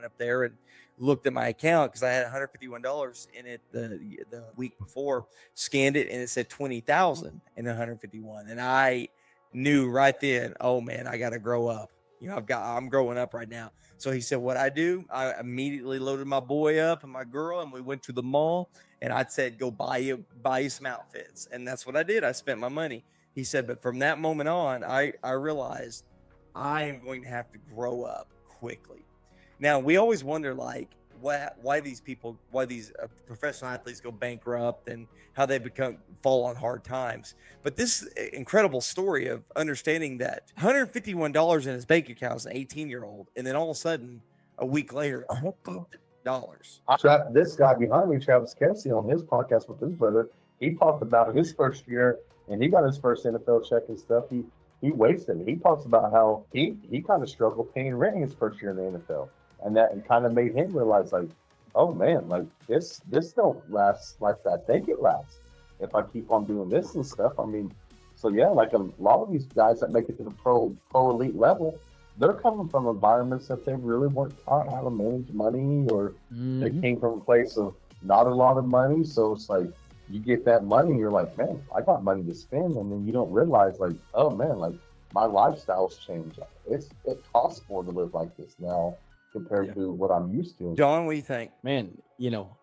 up there and looked at my account because I had $151 in it the week before, scanned it, and it said 20,000 and 151. And I knew right then, oh man, I got to grow up. I'm growing up right now. So he said, what I do, I immediately loaded my boy up and my girl, and we went to the mall. And I said, go buy you some outfits. And that's what I did. I spent my money. He said, but from that moment on, I realized I am going to have to grow up quickly. Now, we always wonder, like, why these professional athletes go bankrupt and how they fall on hard times. But this incredible story of understanding that $151 in his bank account as an 18-year-old, and then all of a sudden, a week later, $100. This guy behind me, Travis Kelce, on his podcast with his brother, he talked about his first year and he got his first NFL check and stuff. He wasted it. He talks about how he kind of struggled paying rent his first year in the NFL. And that kind of made him realize, like, oh man, like this don't last like I think it lasts if I keep on doing this and stuff. I mean, so yeah, like a lot of these guys that make it to the pro elite level, they're coming from environments that they really weren't taught how to manage money, or they came from a place of not a lot of money. So it's like you get that money, and you're like, man, I got money to spend, and then you don't realize, like, oh man, like my lifestyle's changed. It costs more to live like this now compared to what I'm used to. John, what do you think? Man,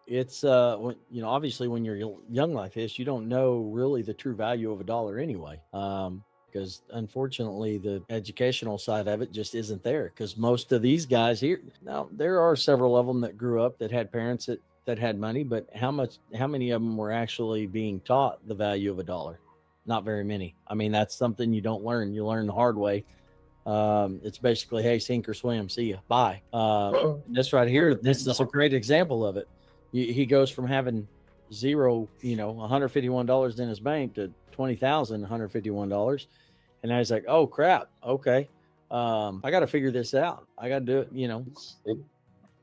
it's obviously when you're young like this, you don't know really the true value of a dollar anyway. Because unfortunately the educational side of it just isn't there, because most of these guys here, now there are several of them that grew up that had parents that had money, but how many of them were actually being taught the value of a dollar? Not very many. I mean, that's something you don't learn. You learn the hard way. It's basically, hey, sink or swim, see ya, bye. This right here, this is a great example of it. He goes from having zero, $151 in his bank to $20,151, and I was like, oh crap, okay, I got to figure this out. I got to do it.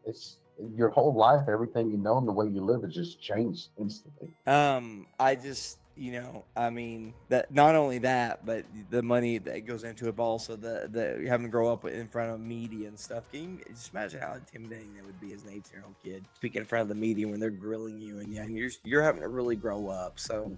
It's your whole life, everything you know, and the way you live has just changed instantly. That not only that, but the money that goes into it, but also the having to grow up in front of media and stuff. Can you just imagine how intimidating that would be as an 18-year-old kid speaking in front of the media when they're grilling you, and you're having to really grow up. So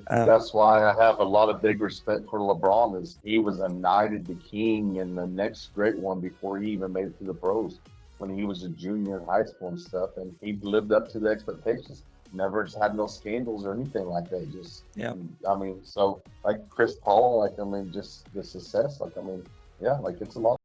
that's why I have a lot of big respect for LeBron. Is he was knighted the king and the next great one before he even made it to the pros, when he was a junior in high school and stuff, and he lived up to the expectations. Never just had no scandals or anything like that. Just, yeah. I mean, so like Chris Paul, just the success. Like, I mean, yeah, like it's a lot.